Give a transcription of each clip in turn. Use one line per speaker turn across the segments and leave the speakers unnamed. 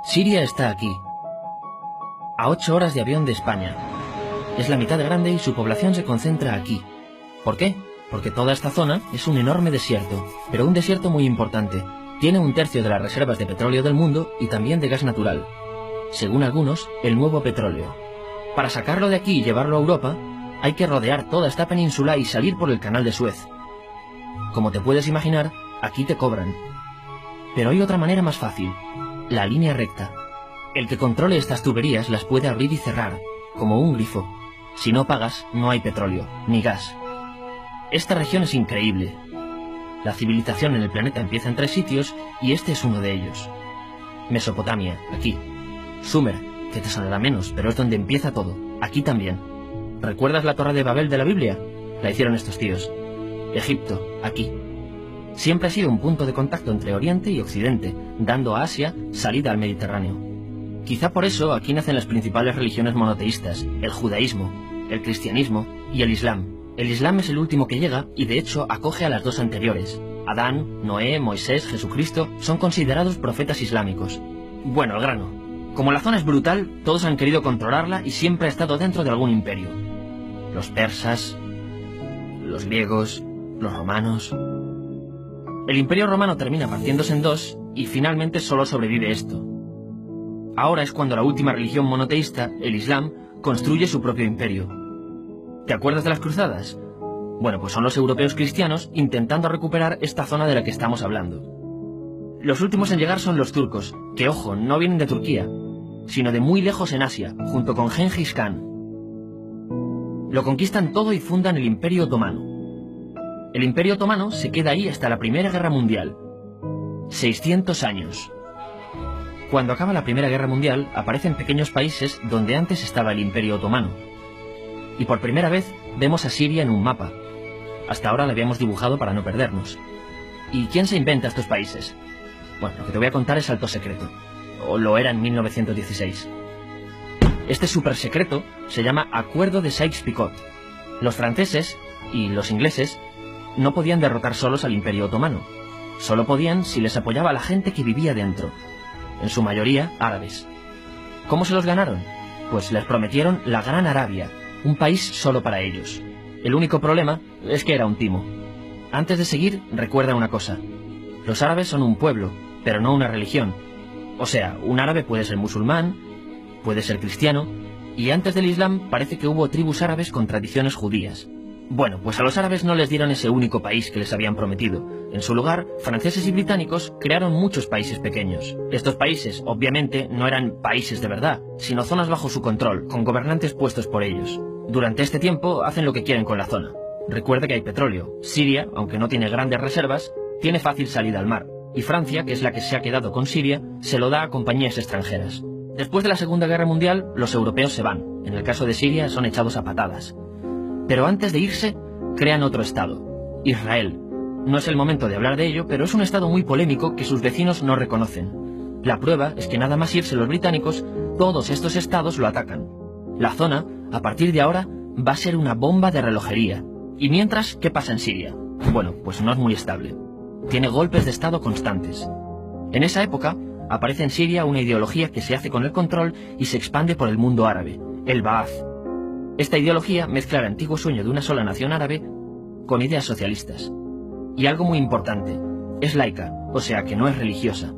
Siria está aquí, a 8 horas de avión de España. Es la mitad grande y su población se concentra aquí. ¿Por qué? Porque toda esta zona es un enorme desierto, pero un desierto muy importante. Tiene 1/3 de las reservas de petróleo del mundo y también de gas natural. Según algunos, el nuevo petróleo. Para sacarlo de aquí y llevarlo a Europa, hay que rodear toda esta península y salir por el canal de Suez. Como te puedes imaginar, aquí te cobran. Pero hay otra manera más fácil, la línea recta. El que controle estas tuberías las puede abrir y cerrar, como un grifo. Si no pagas, no hay petróleo, ni gas. Esta región es increíble. La civilización en el planeta empieza en 3 sitios y este es uno de ellos. Mesopotamia, aquí. Sumer, que te sonará menos, pero es donde empieza todo, aquí también. ¿Recuerdas la Torre de Babel de la Biblia? La hicieron estos tíos. Egipto, aquí. Siempre ha sido un punto de contacto entre Oriente y Occidente, dando a Asia salida al Mediterráneo. Quizá por eso aquí nacen las principales religiones monoteístas, el judaísmo, el cristianismo y el islam. El islam es el último que llega y de hecho acoge a las 2 anteriores. Adán, Noé, Moisés, Jesucristo son considerados profetas islámicos. Bueno, al grano. Como la zona es brutal, todos han querido controlarla y siempre ha estado dentro de algún imperio. Los persas, los griegos, los romanos. El imperio romano termina partiéndose en 2 y finalmente solo sobrevive esto. Ahora es cuando la última religión monoteísta, el Islam, construye su propio imperio. ¿Te acuerdas de las cruzadas? Bueno, pues son los europeos cristianos intentando recuperar esta zona de la que estamos hablando. Los últimos en llegar son los turcos, que ojo, no vienen de Turquía, sino de muy lejos en Asia, junto con Gengis Khan. Lo conquistan todo y fundan el Imperio Otomano. El Imperio Otomano se queda ahí hasta la Primera Guerra Mundial. 600 años. Cuando acaba la Primera Guerra Mundial, aparecen pequeños países donde antes estaba el Imperio Otomano. Y por primera vez vemos a Siria en un mapa. Hasta ahora la habíamos dibujado para no perdernos. ¿Y quién se inventa estos países? Bueno, lo que te voy a contar es alto secreto. O lo era en 1916. Este súper secreto se llama Acuerdo de Sykes-Picot. Los franceses y los ingleses no podían derrotar solos al Imperio Otomano. Solo podían si les apoyaba la gente que vivía dentro. En su mayoría, árabes. ¿Cómo se los ganaron? Pues les prometieron la Gran Arabia, un país solo para ellos. El único problema es que era un timo. Antes de seguir, recuerda una cosa. Los árabes son un pueblo, pero no una religión. O sea, un árabe puede ser musulmán, puede ser cristiano, y antes del Islam parece que hubo tribus árabes con tradiciones judías. Bueno, pues a los árabes no les dieron ese único país que les habían prometido. En su lugar, franceses y británicos crearon muchos países pequeños. Estos países, obviamente, no eran países de verdad, sino zonas bajo su control, con gobernantes puestos por ellos. Durante este tiempo hacen lo que quieren con la zona. Recuerda que hay petróleo. Siria, aunque no tiene grandes reservas, tiene fácil salida al mar. Y Francia, que es la que se ha quedado con Siria, se lo da a compañías extranjeras. Después de la Segunda Guerra Mundial, los europeos se van. En el caso de Siria, son echados a patadas. Pero antes de irse, crean otro estado, Israel. No es el momento de hablar de ello, pero es un estado muy polémico que sus vecinos no reconocen. La prueba es que nada más irse los británicos, todos estos estados lo atacan. La zona, a partir de ahora, va a ser una bomba de relojería. Y mientras, ¿qué pasa en Siria? Bueno, pues no es muy estable. Tiene golpes de estado constantes. En esa época, aparece en Siria una ideología que se hace con el control y se expande por el mundo árabe, el Ba'ath. Esta ideología mezcla el antiguo sueño de una sola nación árabe con ideas socialistas. Y algo muy importante, es laica, o sea que no es religiosa.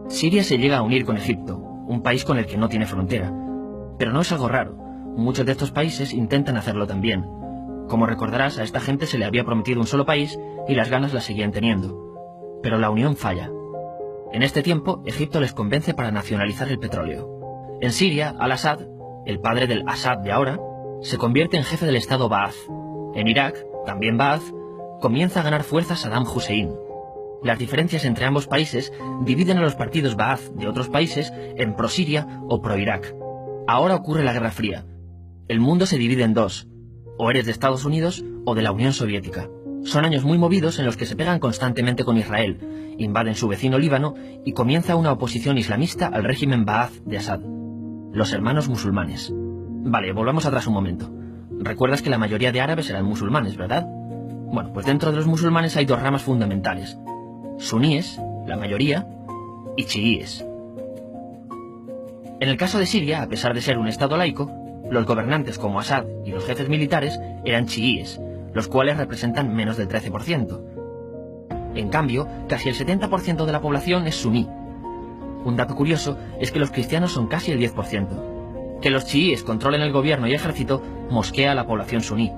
Siria se llega a unir con Egipto, un país con el que no tiene frontera. Pero no es algo raro, muchos de estos países intentan hacerlo también. Como recordarás, a esta gente se le había prometido un solo país y las ganas las seguían teniendo. Pero la unión falla. En este tiempo, Egipto les convence para nacionalizar el petróleo. En Siria, Al-Assad, el padre del Assad de ahora, se convierte en jefe del estado Ba'ath. En Irak, también Ba'ath, comienza a ganar fuerza Saddam Hussein. Las diferencias entre ambos países dividen a los partidos Ba'ath de otros países en pro-Siria o pro-Irak. Ahora ocurre la Guerra Fría. El mundo se divide en 2. O eres de Estados Unidos o de la Unión Soviética. Son años muy movidos en los que se pegan constantemente con Israel, invaden su vecino Líbano y comienza una oposición islamista al régimen Ba'ath de Assad. Los hermanos musulmanes. Vale, volvamos atrás un momento. Recuerdas que la mayoría de árabes eran musulmanes, ¿verdad? Bueno, pues dentro de los musulmanes hay 2 ramas fundamentales. Suníes, la mayoría, y chiíes. En el caso de Siria, a pesar de ser un estado laico, los gobernantes como Assad y los jefes militares eran chiíes, los cuales representan menos del 13%. En cambio, casi el 70% de la población es suní. Un dato curioso es que los cristianos son casi el 10%. Que los chiíes controlen el gobierno y ejército mosquea a la población suní,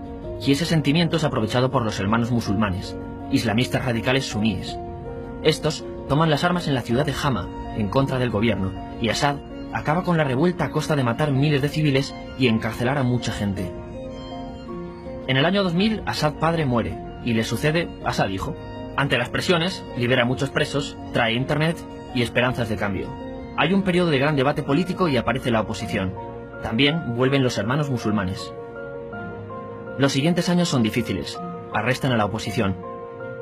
y ese sentimiento es aprovechado por los hermanos musulmanes, islamistas radicales suníes. Estos toman las armas en la ciudad de Hama, en contra del gobierno, y Assad acaba con la revuelta a costa de matar miles de civiles y encarcelar a mucha gente. En el año 2000, Assad padre muere, y le sucede Assad hijo. Ante las presiones, libera a muchos presos, trae internet y esperanzas de cambio. Hay un periodo de gran debate político y aparece la oposición. También vuelven los hermanos musulmanes. Los siguientes años son difíciles. Arrestan a la oposición.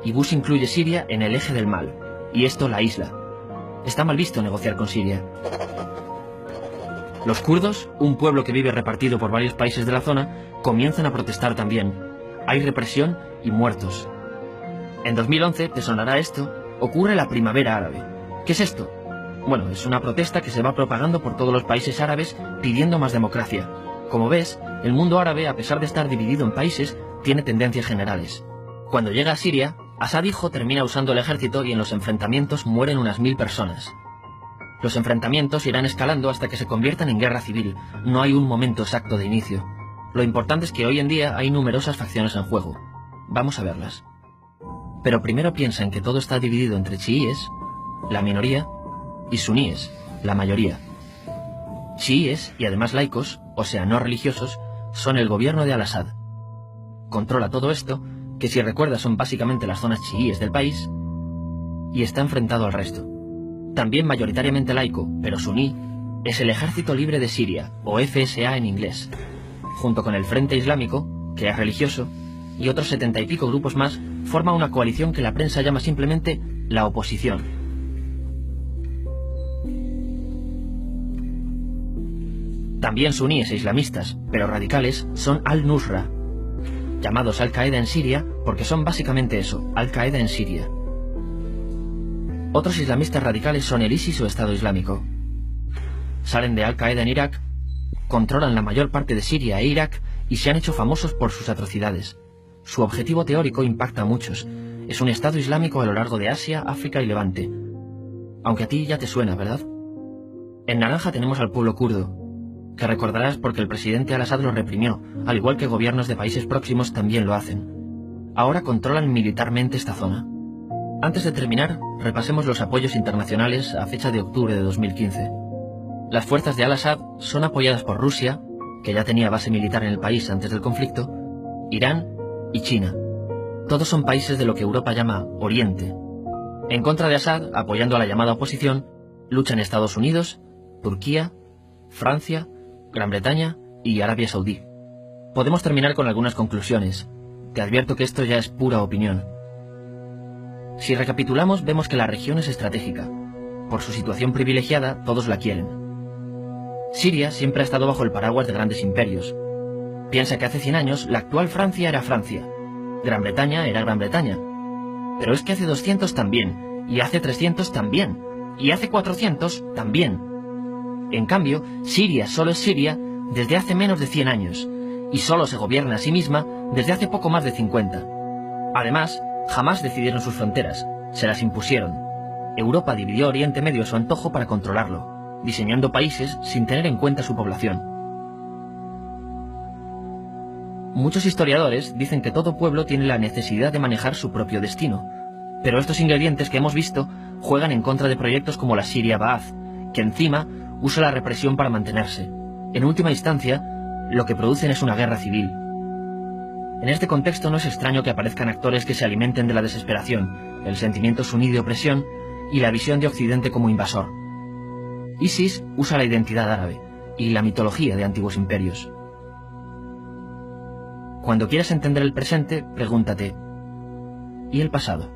Y Bush incluye Siria en el eje del mal, y esto la aísla. Está mal visto negociar con Siria. Los kurdos, un pueblo que vive repartido por varios países de la zona, comienzan a protestar también. Hay represión y muertos. En 2011, te sonará esto, ocurre la Primavera Árabe. ¿Qué es esto? Bueno, es una protesta que se va propagando por todos los países árabes pidiendo más democracia. Como ves, el mundo árabe, a pesar de estar dividido en países, tiene tendencias generales. Cuando llega a Siria, Assad hijo termina usando el ejército y en los enfrentamientos mueren unas 1000 personas. Los enfrentamientos irán escalando hasta que se conviertan en guerra civil. No hay un momento exacto de inicio. Lo importante es que hoy en día hay numerosas facciones en juego. Vamos a verlas. Pero primero piensa en que todo está dividido entre chiíes, la minoría, y suníes, la mayoría. Chiíes, y además laicos, o sea, no religiosos, son el gobierno de Al-Assad. Controla todo esto, que si recuerdas son básicamente las zonas chiíes del país, y está enfrentado al resto. También mayoritariamente laico, pero suní, es el Ejército Libre de Siria, o FSA en inglés, junto con el Frente Islámico, que es religioso, y otros 70 y pico grupos más, forma una coalición que la prensa llama simplemente la oposición. También suníes e islamistas, pero radicales, son Al-Nusra, llamados Al-Qaeda en Siria porque son básicamente eso, Al-Qaeda en Siria. Otros islamistas radicales son el ISIS o Estado Islámico. Salen de Al-Qaeda en Irak, controlan la mayor parte de Siria e Irak y se han hecho famosos por sus atrocidades. Su objetivo teórico impacta a muchos. Es un Estado Islámico a lo largo de Asia, África y Levante. Aunque a ti ya te suena, ¿verdad? En naranja tenemos al pueblo kurdo, que recordarás porque el presidente Al-Assad lo reprimió, al igual que gobiernos de países próximos también lo hacen. Ahora controlan militarmente esta zona. Antes de terminar, repasemos los apoyos internacionales a fecha de octubre de 2015. Las fuerzas de Al-Assad son apoyadas por Rusia, que ya tenía base militar en el país antes del conflicto, Irán y China. Todos son países de lo que Europa llama Oriente. En contra de Assad, apoyando a la llamada oposición, luchan Estados Unidos, Turquía, Francia, Gran Bretaña y Arabia Saudí. Podemos terminar con algunas conclusiones. Te advierto que esto ya es pura opinión. Si recapitulamos, vemos que la región es estratégica. Por su situación privilegiada, todos la quieren. Siria siempre ha estado bajo el paraguas de grandes imperios. Piensa que hace 100 años la actual Francia era Francia, Gran Bretaña era Gran Bretaña. Pero es que hace 200 también, y hace 300 también, y hace 400 también. En cambio, Siria solo es Siria desde hace menos de 100 años, y solo se gobierna a sí misma desde hace poco más de 50. Además, jamás decidieron sus fronteras, se las impusieron. Europa dividió Oriente Medio a su antojo para controlarlo, diseñando países sin tener en cuenta su población. Muchos historiadores dicen que todo pueblo tiene la necesidad de manejar su propio destino, pero estos ingredientes que hemos visto juegan en contra de proyectos como la Siria Ba'ath, que encima usa la represión para mantenerse. En última instancia, lo que producen es una guerra civil. En este contexto no es extraño que aparezcan actores que se alimenten de la desesperación, el sentimiento suní de opresión y la visión de Occidente como invasor. ISIS usa la identidad árabe y la mitología de antiguos imperios. Cuando quieras entender el presente, pregúntate, ¿y el pasado?